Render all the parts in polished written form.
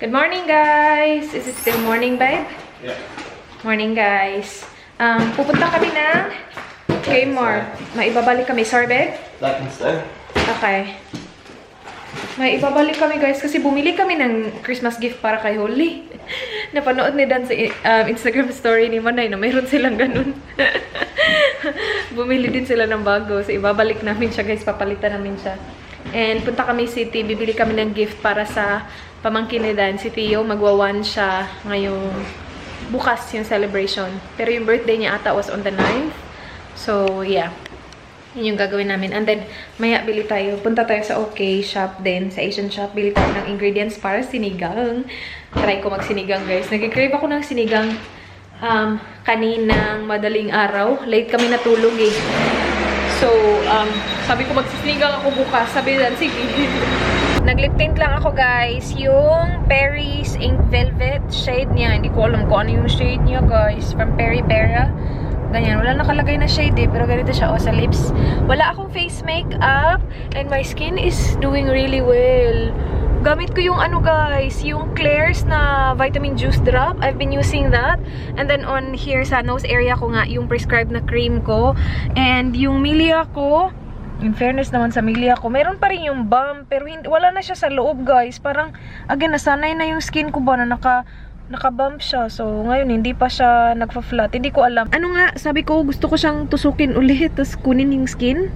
Good morning, guys! Is it still morning, babe? Yeah. Morning, guys. Pupunta kami ng Kmart. May ibabalik kami. Sorry, babe? That can stay. Okay. May ibabalik kami, guys, kasi bumili kami ng Christmas gift para kay Holly. Napanood ni Dan sa Instagram story ni Manay na mayroon silang ganun. Bumili din sila ng bago. So, ibabalik namin siya, guys. Papalitan namin siya. And punta kami city. Bibili kami ng gift para sa pamangkin ni Dan. Si Theo, magwa-1 siya ngayong bukas yung celebration. Pero yung birthday niya ata was on the 9th. So, yeah. Yun yung gagawin namin. And then, maya bili tayo. Punta tayo sa OK shop din. Sa Asian shop. Bili tayo ng ingredients para sinigang. Try ko magsinigang, guys. Nag-crave ako ng sinigang kaninang madaling araw. Late kami natulog eh. So, sabi ko magsisinigang ako bukas. Sabi Dan, sige. Nag-lip tint lang ako, guys. Yung Paris Ink Velvet shade niya. Hindi ko alam kung ano yung shade niya, guys. From Perry Bera. Ganyan. Wala nakalagay na shade eh. Pero ganito siya. O, sa lips. Wala akong face makeup. And my skin is doing really well. Gamit ko yung ano, guys. Yung Claire's na vitamin juice drop. I've been using that. And then on here sa nose area ko nga, yung prescribed na cream ko. And yung Milia ko, in fairness naman sa Milia ko, meron pa rin yung balm. Pero hindi, wala na siya sa loob, guys. Parang, again, nasanay na yung skin ko ba na naka-bump siya. So, ngayon, hindi pa siya nagpa-flat. Hindi ko alam. Ano nga, sabi ko, gusto ko siyang tusukin ulit, tapos kunin yung skin.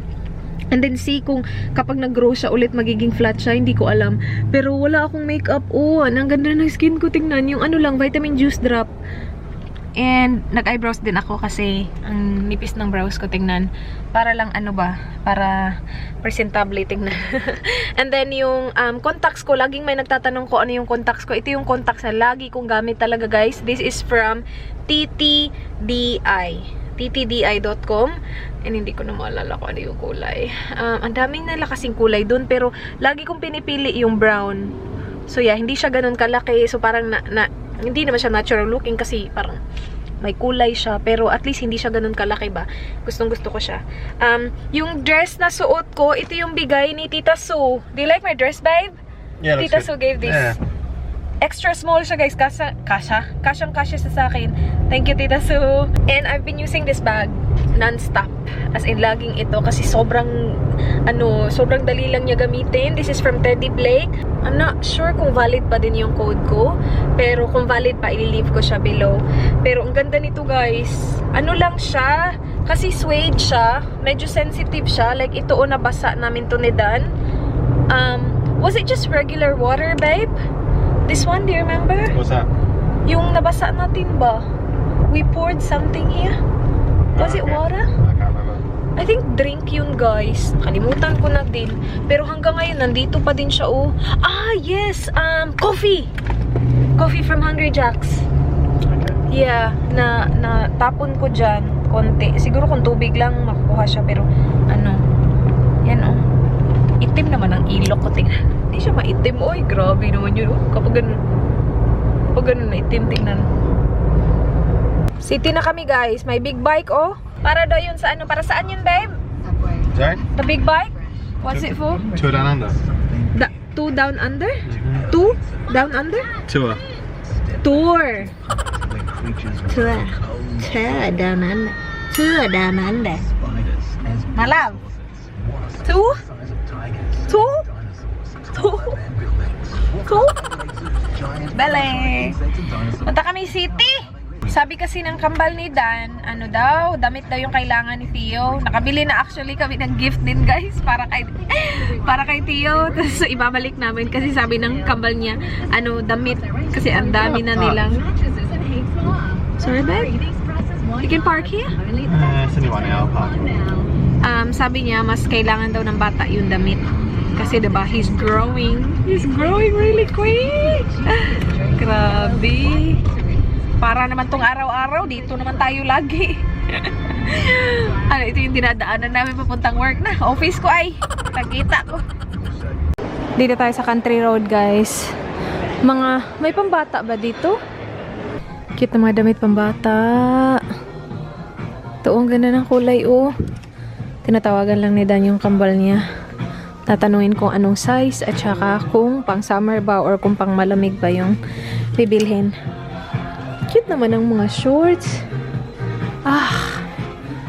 And then see kung kapag nag-grow siya ulit, magiging flat siya. Hindi ko alam. Pero wala akong makeup. Oh, ang ganda ng skin ko. Tingnan, yung ano lang, vitamin juice drop. And nag-eyebrows din ako kasi ang nipis ng brows ko, tingnan. Para lang ano ba, para presentable tingnan. And then yung contacts ko, laging may nagtatanong ko ano yung contacts ko. Ito yung contacts na lagi kong gamit talaga, guys. This is from TTDI. ttdi.com. And hindi ko na maalala kung ano yung kulay. Ang daming nala kasing kulay dun, pero lagi kong pinipili yung brown. So yeah, hindi siya ganun kalaki. So parang hindi naman siya natural looking kasi parang may kulay siya, pero at least hindi siya ganun kalaki ba. Gustong gusto ko siya. Yung dress na suot ko, ito yung bigay ni Tita Sue. Do you like my dress, babe? Yeah, Tita Sue gave this. Yeah. Extra small siya, guys. Kasyang-kasya sa akin. Thank you, Tita Sue. And I've been using this bag non-stop. As in, laging ito. Kasi sobrang dali lang niya gamitin. This is from Teddy Blake. I'm not sure kung valid pa din yung code ko. Pero kung valid pa, i-leave ko siya below. Pero ang ganda nito, guys. Ano lang siya. Kasi suede siya. Medyo sensitive siya. Like, ito o nabasa namin to ni Dan. Was it just regular water, babe? This one, do you remember? What's that? Yung nabasa natin ba? We poured something here. Was it water? I can't remember. I think drink yun, guys. Kalimutan ko na din. Pero hanggang ngayon, nandito pa din siya, oh. Ah, yes! Coffee! Coffee from Hungry Jack's. Okay. Yeah, na tapon ko dyan. Konti. Siguro kung tubig lang, makukuha siya. Pero, yan, oh. Itim naman ang ilok ko. Tingnan. Hindi siya maitim. Oy, grabe naman yun. Oh. Kapag ganun na itim, tingnan. City na kami, guys. May big bike, oh. Para daw yun sa para saan yun, babe? Sorry? The big bike? What's it for? Tour down under. Two down under? Two down under? Tour. Tour. Tour. Tour down under. Tour down under. Malaw. Two? Two? Two? Two? Bale. Punta kami city. Sabi kasi ng kambal ni Dan, damit daw yung kailangan ni Theo. Nakabili na actually kami ng gift din, guys, para kay Theo. Tapos ibabalik namin kasi sabi ng kambal niya, damit. Kasi ang dami na nilang. Sorry, babe? You can park here? It's only 1 hour park. Sabi niya, mas kailangan daw ng bata yung damit. Kasi diba, he's growing. He's growing really quick. Grabe. Para naman tong araw-araw, dito naman tayo lagi. Ito yung dinadaanan namin papuntang work na. Office ko ay. Nakita ko. Dito tayo sa country road, guys. May pambata ba dito? Cute na mga damit pambata. Ito, ang ganda ng kulay, oh. Tinatawagan lang ni Dan yung kambal niya tatanungin kung anong size at saka kung pang summer ba or kung pang malamig ba yung bibilhin. Cute naman ang mga shorts.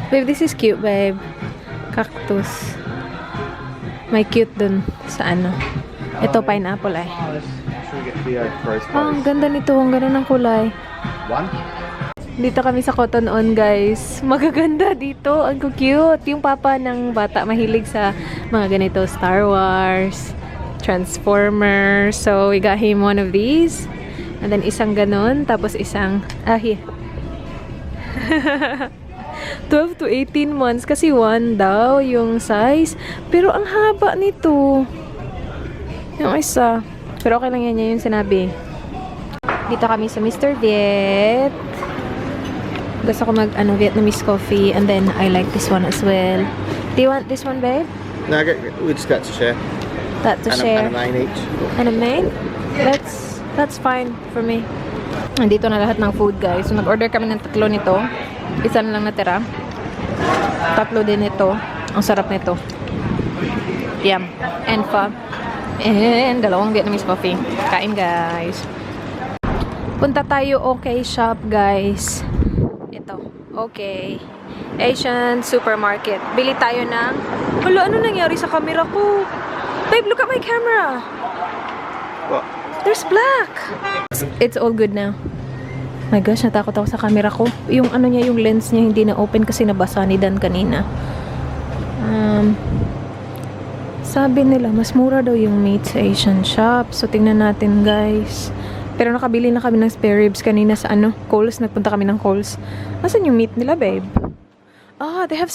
Babe, this is cute, babe. Cactus. May cute dun sa ano. Ito, pineapple ay. Should we get the first Ang ganda nito. Ang ganda ng kulay. one? Dito kami sa Cotton On, guys. Magaganda dito. Ang cute. Yung papa ng bata mahilig sa mga ganito. Star Wars, Transformers. So, we got him one of these. And then, isang ganon. Tapos, isang... here. 12 to 18 months. Kasi 1 daw yung size. Pero, ang haba nito. Yung isa. Pero, okay lang yan yung sinabi. Dito kami sa Mr. Viet. Gusto ko mag Vietnamese coffee, and then I like this one as well. Do you want this one, babe? No, we just got to share. That to share. And a main each. And a main? That's fine for me. Nandito na lahat ng food, guys. So nag-order kami ng 3 nito. Isa na lang natira. 3 din ito. Ang sarap nito. Yum. And pho. And 2 Vietnamese coffee. Kain, guys. Punta tayo okay shop, guys. Ito. Okay. Asian supermarket. Bili tayo ng... Hala, ano nangyari sa camera ko? Babe, look at my camera. What? There's black. It's all good now. My gosh, natakot ako sa camera ko. Yung ano niya, yung lens niya hindi na open kasi nabasa ni Dan kanina. Sabi nila, mas mura daw yung meat sa Asian shop. So, tingnan natin, guys. Pero nakabili na kami ng spare ribs kanina sa Coles. Nagpunta kami ng Coles. Asan yung meat nila, babe? They have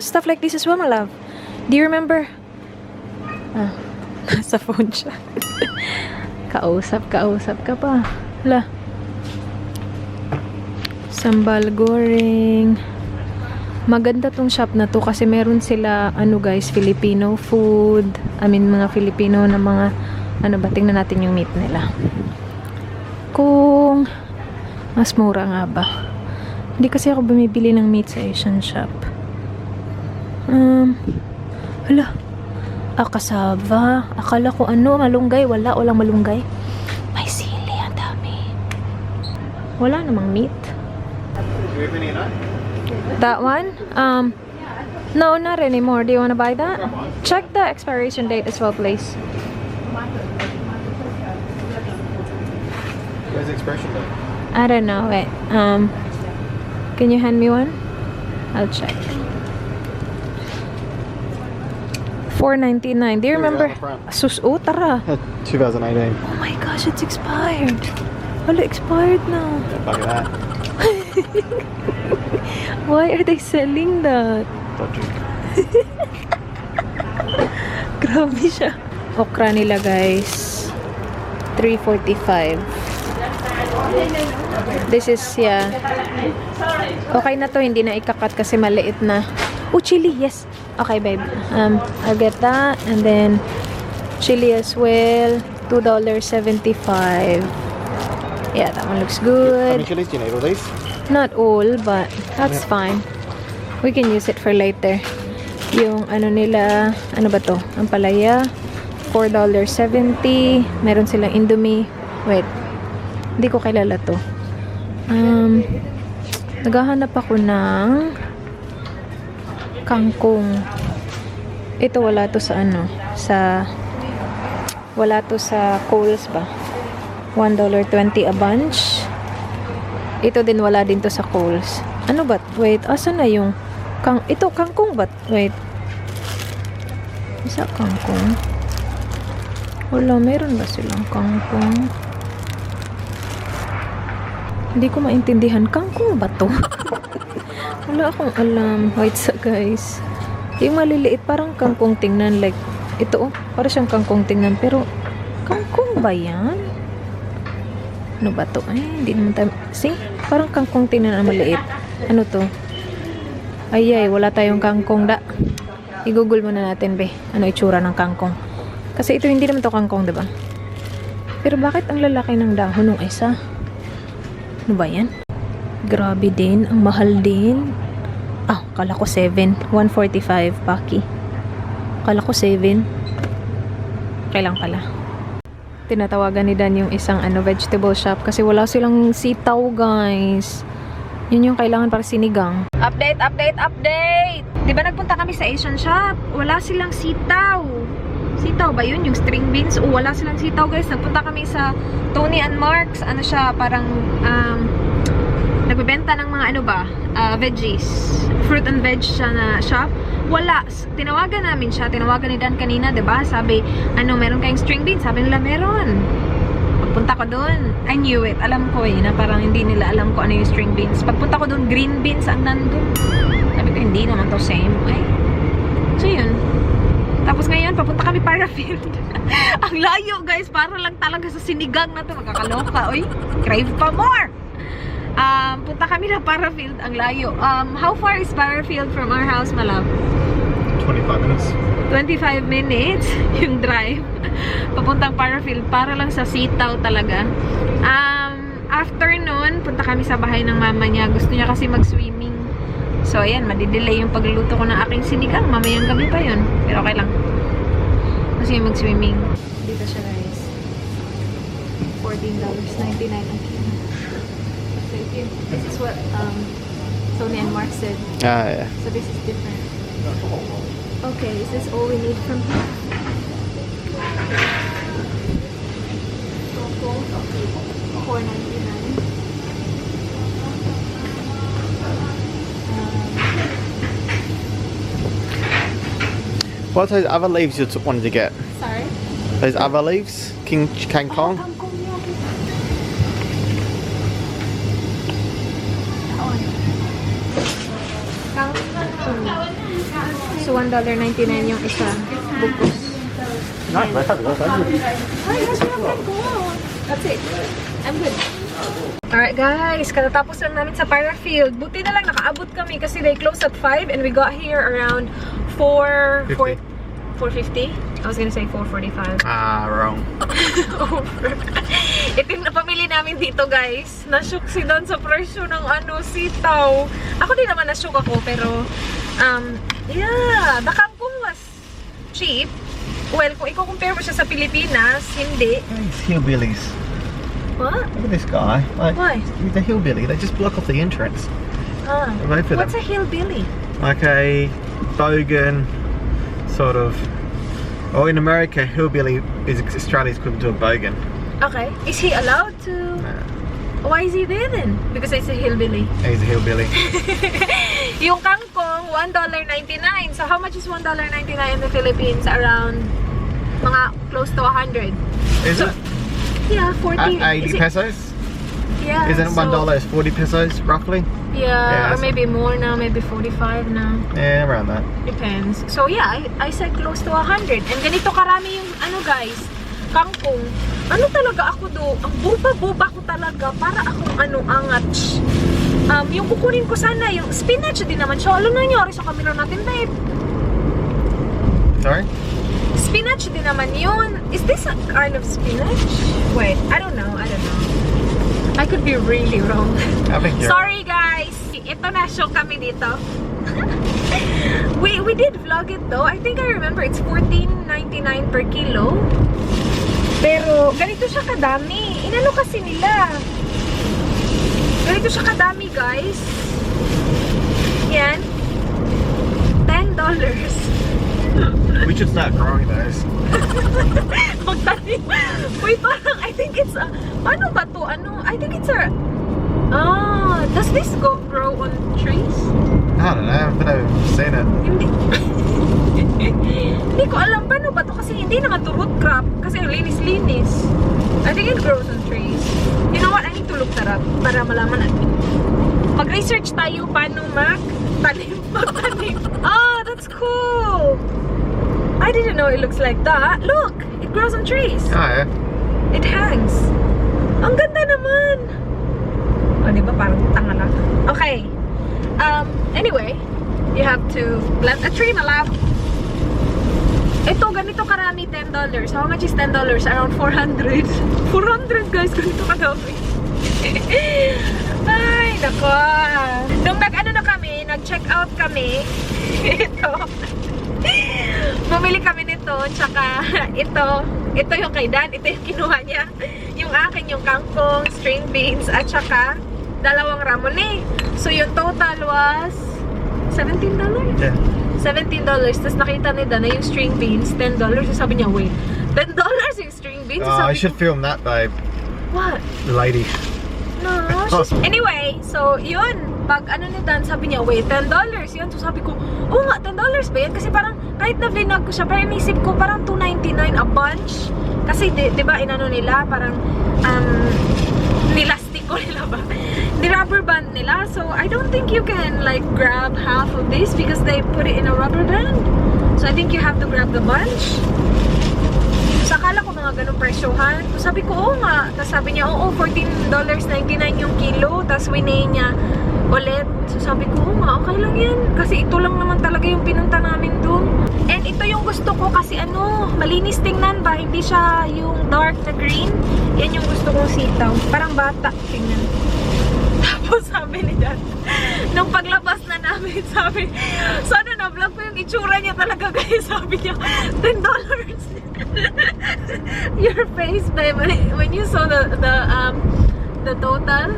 stuff like this as well, my love. Do you remember? Nasa phone siya. Kausap ka pa. Hala. Sambal goreng. Maganda tong shop na to kasi meron sila, guys, Filipino food. Mga Filipino na mga, tingnan natin yung meat nila. Kung mas mura nga ba. Hindi kasi ako bumibili ng meat sa Asian shop. Hala. Kasava. Akala ko malunggay. Walang malunggay. May sili. Ang dami. Wala namang meat. Do you have any of that? That one? No, not anymore. Do you want to buy that? Check the expiration date as well, please. Where's the expression date? I don't know. Wait. Can you hand me one? I'll check. $4.99. Do you remember? Tara. 2018. Oh my gosh, it's expired. Wala, expired na. Yeah, bugger that. Why are they selling that? Dodgy. Grabe siya. Okra nila, guys. $3.45. This is, okay na to, hindi na ikakat kasi maliit na. Chili, yes. Okay, babe. I'll get that. And then, chili as well. $2.75. Yeah, that one looks How good. many chilies do you need? All these? Not all, but that's fine. We can use it for later. Yung nila, ba to? Ang palaya. $4.70. Meron silang Indomie. Wait. Hindi ko kilala to. Naghahanap ako ng kangkong. Ito wala to sa wala to sa Coles ba? $1.20 a bunch. Ito din wala din to sa Coles. Ano ba? Wait, asan na yung ito kangkong ba? Wait. Isa kangkong. Wala, meron ba silang kangkong? Hindi ko maintindihan. Kangkong ba to? Wala akong alam. Wait sa guys. Yung maliliit, parang kangkong tingnan. Like, ito para siyang kangkong tingnan. Pero, kangkong ba yan? Ano ba to? Ay, hindi naman tayo. See? Parang kangkong tingnan na maliit. Ano to? Ay, wala tayong kangkong da. I-google muna natin, be. Ano itsura ng kangkong? Kasi ito hindi naman to kangkong, diba? Pero bakit ang lalaki ng dahon ng isa? Ano ba yan? Grabe din. Ang mahal din. Kala ko 7. $1.45 paki. Kala ko 7. Kailang pala. Tinatawagan ni Dan yung isang vegetable shop kasi wala silang sitaw, guys. Yun yung kailangan para sinigang. Update, update, update! Di ba nagpunta kami sa Asian shop? Wala silang sitaw. Sitaw ba yun? Yung string beans? O wala silang sitaw, guys. Nagpunta kami sa Tony and Mark's. Ano siya? Parang nagbebenta ng mga veggies. Fruit and veg siya na shop. Wala. Tinawagan namin siya. Tinawagan ni Dan kanina, diba? Sabi, meron kayong string beans? Sabi nila, meron. Pagpunta ko doon, I knew it. Alam ko na parang hindi nila alam ko ano yung string beans. Pagpunta ko doon, green beans ang nandun. Sabi ko, hindi naman to same. Ay. So, yun. Tapos ngayon, papunta kami Parafield. Ang layo, guys. Para lang talaga sa sinigang na to. Magkakaloka. Uy, crave pa more. Punta kami na Parafield. Ang layo. How far is Parafield from our house, my love? 25 minutes. 25 minutes yung drive. Papuntang Parafield. Para lang sa sitaw talaga. After nun, punta kami sa bahay ng mama niya. Gusto niya kasi mag-swimming. So, ayan. Madidelay yung pagluluto ko ng aking sinigang. Mamayang gabi pa yun. Pero okay lang. Kasi yung mag-swimming. Dito siya, guys. $14.99 ang kilo. This is what Tony and Mark said. Ah, yeah. So this is different. Okay, is this all we need from here? $4.99. What's those other leaves you wanted to get? Sorry? Those other leaves? King Kong? So, $1.99 yung isa. Bukos. Nice, that's That's it. I'm good. Alright guys, katatapos lang namin sa Parafield. Buti na lang nakaabot kami kasi they closed at 5 and we got here around 4:50. I was gonna say 4:45. wrong. Ito yung napamili namin dito, guys. Nashook si Don sa presyo ng sitaw. Ako din naman nashook ako, pero yeah, the kangkong was cheap. Well, kung i-compare mo siya sa Pilipinas, hindi. These hillbillies. What? Look at this guy. Like, Why? he's a hillbilly. They just block off the entrance. Vote for What's them. a hillbilly? Like a bogan, sort of. Or in America, hillbilly is Australia's equivalent to a bogan. Okay. Is he allowed to? Why is he there then? Because it's a hillbilly. He's a hillbilly. Yung kangkong, $1.99. So how much is $1.99 in the Philippines? Around mga close to 100. Is it? Yeah, 40. 80 pesos? Yeah. Isn't it $1 is 40 pesos roughly? Yeah, or maybe more now, maybe 45 now. Yeah, around that. Depends. So yeah, I said close to 100. And ganito karami yung guys, kangkong. Ano talaga ako do? Ang buba-buba ko talaga para akong angat. Yung kukunin ko sana, yung spinach din naman siya. Alam na nangyari sa camera natin, babe. Sorry? Spinach din naman yun. Is this a kind of spinach? Wait, I don't know. I could be really wrong. I think you're Sorry guys! Ito na show kami dito. we did vlog it though. I think I remember it's $14.99 per kilo. Pero ganito siya kadami. Inano kasi nila. Ganito siya kadami, guys. Yan. $10. We should start growing those. Magtanim. Wait, parang I think it's a... Paano ba to? I think it's a... does this grow on trees? I don't know, but I've seen it. Hindi. Hindi ko alam paano ba to kasi hindi naman to root crop kasi linis-linis. I think it grows on trees. You know what? I need to look that up para malaman natin. Mag-research tayo paano magtanim. Oh, that's cool! I didn't know it looks like that. Look! It grows on trees. Oh yeah. It hangs. Ang ganda naman! O, di ba? Parang tanga lang. Okay. Anyway, you have to plant a tree, my love. Ito, ganito karami, $10. How much is $10? Around 400. 400, guys. Ganito kadami. Ay, nako. Nung nag-check out kami, ito. Bumili kami nito, tsaka ito yung kay Dan, ito yung kinuha niya. Yung akin, yung kangkong, string beans, at tsaka dalawang ramonade. So yung total was $17? Yeah. $17. Tapos nakita ni Dan na yung string beans, $10. So sabi niya, wait, $10 yung string beans? So Oh, I sabi should ko, film that, babe. what? The lady. No, anyway, so yun, pag ano ni Dan, sabi niya, wait, $10 yun. So sabi ko, oo nga, $10 ba yan? Kasi parang, kahit na vlog ko siya, parang inisip ko, parang $2.99 a bunch. Kasi, di ba, inano nila, parang, nilastiko nila ba? Rubber band nila. So, I don't think you can, like, grab half of this because they put it in a rubber band. So, I think you have to grab the bunch. So, akala ko mga ganun presyohan. So, sabi ko, oo nga. Tapos sabi niya, oo, $14.99 yung kilo. Tapos winay niya ulit. So, sabi ko, oo nga, okay lang yan. Kasi ito lang naman talaga yung pinunta namin dun. And ito yung gusto ko kasi ano, malinis tingnan ba? Hindi siya yung dark na green. Yan yung gusto kong sitaw. Parang bata. Tingnan. Tapos sabi ni Dan, nung paglabas na namin, sabi, sana na-vlog ko yung itsura niya talaga guys. Sabi niya, $10. Your face, babe, when you saw the total.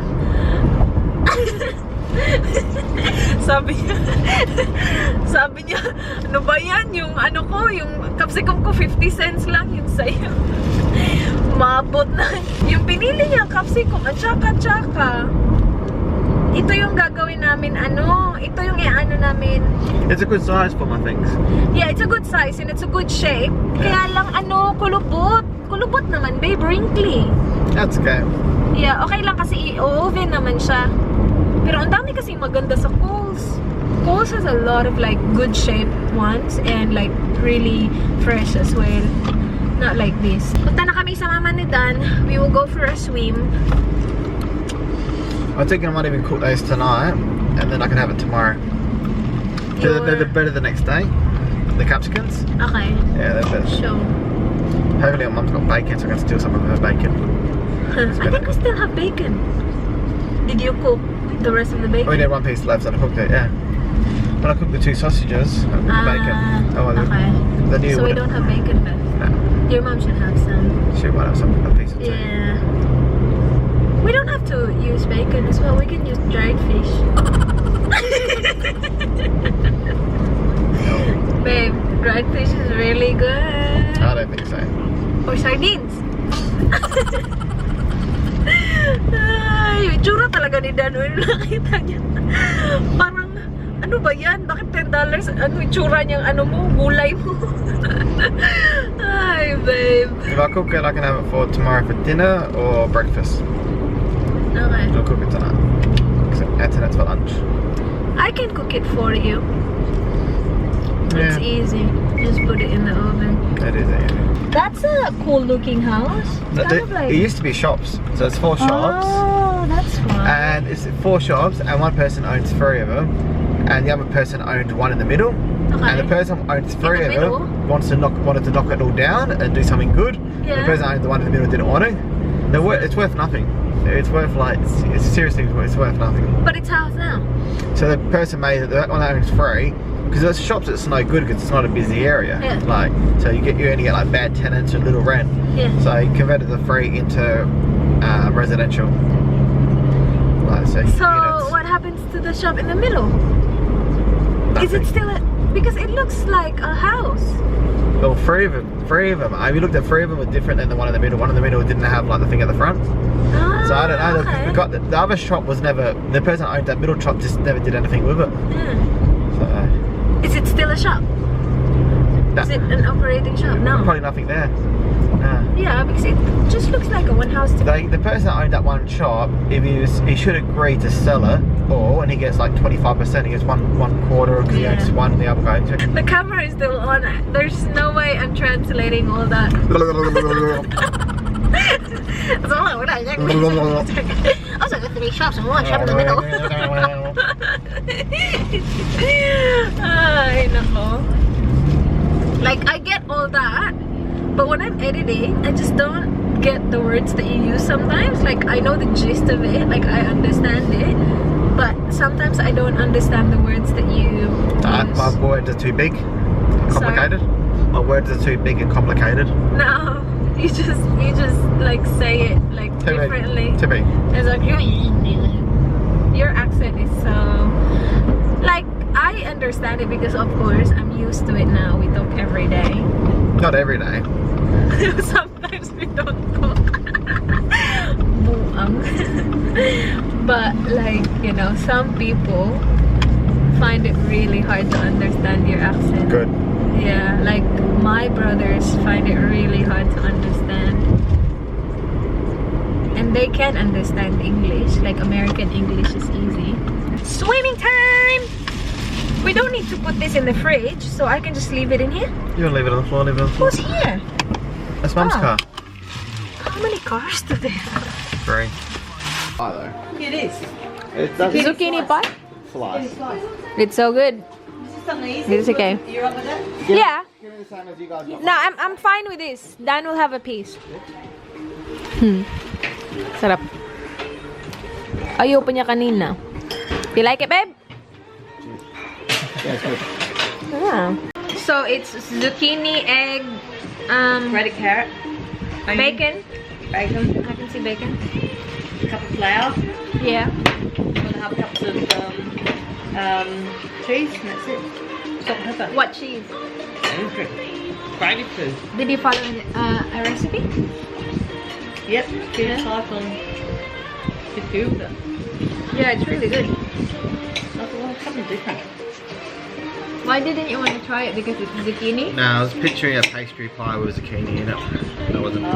sabi niya, ano ba yan? Yung ano ko, yung capsicum ko 50 cents lang, yung sayo. Maabot na. Yung pinili niya, capsicum, at tsaka. Ito yung gagawin namin, ano, ito yung i-ano namin. It's a good size for my things. Yeah, it's a good size and it's a good shape. Kaya lang, ano, kulubot. Kulubot naman, babe, wrinkly. That's okay. Yeah, okay lang kasi i-oven naman siya. Pero ang dami kasi maganda sa Kohl's. Kohl's has a lot of like good shaped ones and like really fresh as well. Not like this. Punta na kami sa mama ni Dan. We will go for a swim. I'm thinking I might even cook those tonight, and then I can have it tomorrow. They're better the next day. The capsicums. Okay. Yeah, they're better. So. Hopefully, my mum's got bacon, so I can steal some of her bacon. I think we still have bacon. Did you cook the rest of the bacon? We had one piece left, and I cooked it. Yeah. When I cooked the 2 sausages, I cooked the bacon. Oh, okay. So we don't have bacon left. No. Your mom should have some. She might have a piece or two. Yeah. We don't have to use bacon as well. We can use dried fish. Babe, dried fish is really good. I don't think so. Or sardines. Ay, yung tsura talaga ni Dan. Nakita niya. Parang, ano ba yan? Bakit $10? Ano yung tsura niyang ano mo? Gulay mo. Ay, babe. If I cook it, I can have it for tomorrow for dinner or breakfast. Okay. I'll cook it tonight. And tonight's for lunch. I can cook it for you. Yeah. It's easy. Just put it in the oven. It is easy. That's a cool looking house. It's kind of like... It used to be shops, so it's 4 shops. Oh, that's fun. And it's 4 shops, and one person owns 3 of them, and the other person owned one in the middle. Okay. And the person who owns 3 of middle? them wanted to knock it all down and do something good. Yeah. The person who owned the one in the middle didn't want it. It's worth nothing. It's worth like it's seriously it's worth nothing. But it's house now. So the person made it. That one owns 3 because there's shops that's no good because it's not a busy area. Yeah. Like so you only get like bad tenants and little rent. Yeah. So he converted the 3 into residential. Like, so units. What happens to the shop in the middle? Nothing. Is it still a... Because it looks like a house. Well, 3 of them. We looked at 3 of them were different than the one in the middle. One in the middle didn't have like the thing at the front. Ah, So I don't know. okay. We got the other shop was never. The person who owned that middle shop just never did anything with it. Yeah. So Is it still a shop? Is it an operating shop? No. probably nothing there. No. Yeah, because it just looks like a one house to me. The person that owned that one shop, if he should agree to sell it, or when he gets like 25%, he gets one quarter because he owns one, the other guy. The camera is still on. There's no way I'm translating all that. Also, the 3 shops and 1 shop in the middle. Ay, nako. Like, I get all that, but when I'm editing, I just don't get the words that you use sometimes. Like, I know the gist of it, like, I understand it, but sometimes I don't understand the words that you use. My words are too big, complicated. Sorry? My words are too big and complicated. No, you just like say it like differently. To me. It's like your accent is so like I understand it because of course I'm used to it now. We talk every day. Not every day. Sometimes we don't talk. But like, you know, some people find it really hard to understand your accent. Good. Yeah, like my brothers find it really hard to understand. And they can understand English, like American English is easy. Swimming time! We don't need to put this in the fridge, so I can just leave it in here. You want to leave it on the floor? Leave it on the floor. Who's here? That's Mum's car. How many cars do they have? 3. Oh, though. It is. It doesn't Zucchini pie? fly. It's so good. This is something easy. It's okay. You're up with that? Yeah. Give me the same as you guys got. No, I'm fine with this. Dan will have a piece. Sarap. Ayaw pa niya kanina. You like it, babe? Yeah, it's good. Yeah. So it's zucchini, egg, Ready carrot. Onion, bacon. Bacon. I can see bacon. A cup of flour. Yeah. 1.5 cups of cheese, and that's it. Salt and pepper. What cheese? Gravy cheese. Did you follow a recipe? Yep. Cheese type on YouTube. Yeah, it's really good. Something different. Why didn't you want to try it? Because it's zucchini? No, I was picturing a pastry pie with zucchini in it. That wasn't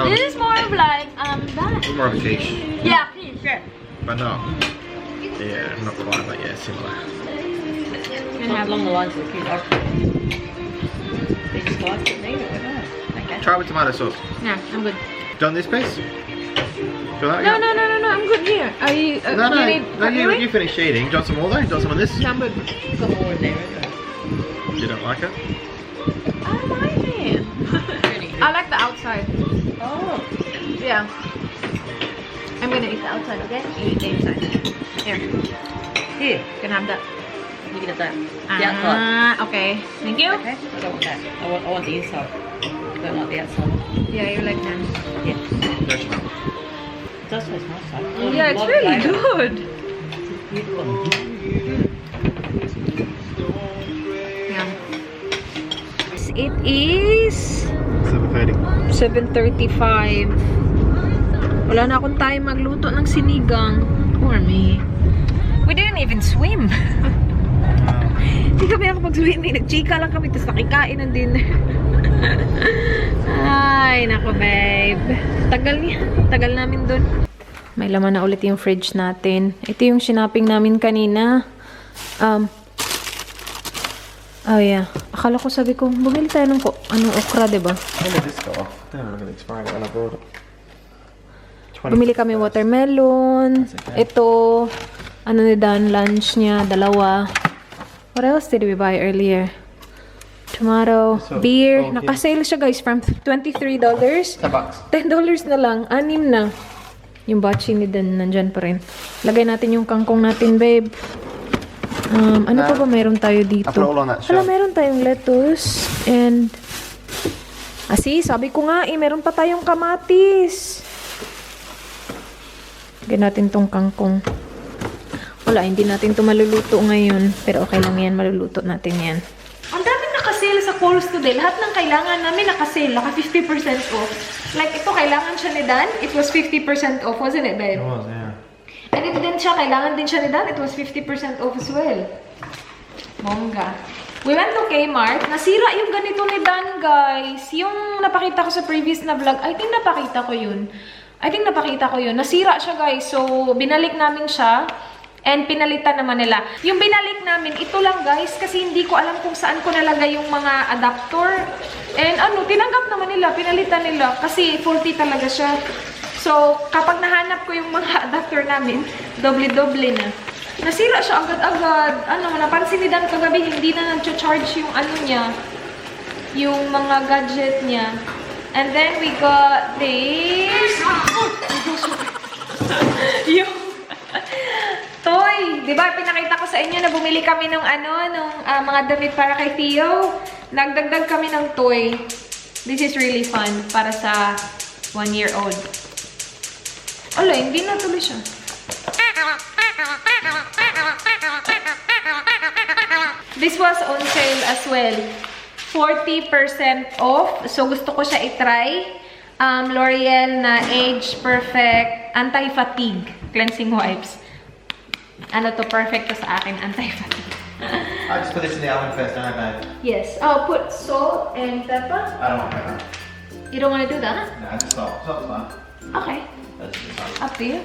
This is more of like that. more of a quiche. Yeah, please. Yeah. But no. Yeah, not quite, but yeah, similar. Can have Along the lines of the kids. They just like it, they don't know. Okay. Try with tomato sauce. Yeah, I'm good. Done this piece? Feel that? No, I'm good here. Are you? No, you need, really? you finished eating. Do you want some more though? Do you want some of this? Yeah, I'm good. Got more in there, isn't it? You don't like it? I like it. I like the outside. Oh. Yeah. I'm gonna eat the outside, okay? You eat the inside. Here, you Here. can have that. You can have that. The outside. Okay. Thank you. Okay. I don't want that. I want the inside. I don't like the outside. Yeah, you like that. Yeah. No smell. It does taste nice though. Yeah, it's really good. Beautiful. Yeah. It is 7:30. 7:35. Wala na akong time magluto ng sinigang. Poor me. We didn't even swim. Hindi kami nakapag-swimming. Nag-chika lang kami, tapos nakikain ng dinner. Ay, nako babe. Tagal niya. Tagal namin dun. May laman na ulit yung fridge natin. Ito yung sinapping namin kanina. Oh yeah. Akala ko sabi ko, bumili tayo ng anong okra, diba? When did this go off? I don't know, expired when I bought it. Bumili kami watermelon. Ito, ano ni Dan, lunch niya, 2. What else did we buy earlier? Tomato, beer. Naka-sale siya guys from $23. $10. $10 na lang. 6 na. Yung bachi ni Dan nandyan pa rin. Lagay natin yung kangkong natin, babe. Ano pa ba meron tayo dito? I put it all on that Wala, shelf. meron tayong lettuce. And, sabi ko nga meron pa tayong kamatis. Lagyan natin tong kangkong. Wala, hindi natin to maluluto ngayon. Pero okay lang yan, maluluto natin yan. Ang daming nakasale sa Kohl's today. Lahat ng kailangan namin nakasale. Naka 50% off. Like, ito kailangan siya ni Dan. It was 50% off, wasn't it, babe? It was, yeah. And ito din siya, kailangan din siya ni Dan. It was 50% off as well. Bongga. We went to Kmart. Nasira yung ganito ni Dan, guys. Yung napakita ko sa previous na vlog. I think napakita ko yun. Nasira siya, guys. So, binalik namin siya. And pinalitan naman nila. Yung binalik namin, ito lang guys, kasi hindi ko alam kung saan ko nalagay yung mga adapter. And tinanggap naman nila, pinalitan nila, kasi faulty talaga siya. So, kapag nahanap ko yung mga adapter namin, doble-doble na. Nasira siya agad-agad. Napansin ni Dan kagabi, hindi na nag-charge yung niya, yung mga gadget niya. And then we got this. Yung toy Oy, di ba pinakita ko sa inyo na bumili kami ng mga damit para kay Theo. Nagdagdag kami ng toy. This is really fun para sa 1-year-old. Ala, hindi na tuloy siya. This was on sale as well. 40% off. So, gusto ko siya i-try. L'Oreal na Age Perfect Anti-Fatigue Cleansing Wipes. Ano to, perfect to sa akin, anti-fatigue. I just put this in the oven first, don't I, babe? Yes. Oh, put salt and pepper. I don't want pepper. You don't want to do that? No, just salt. Salt's fine. Okay. That's just fine. Up to you.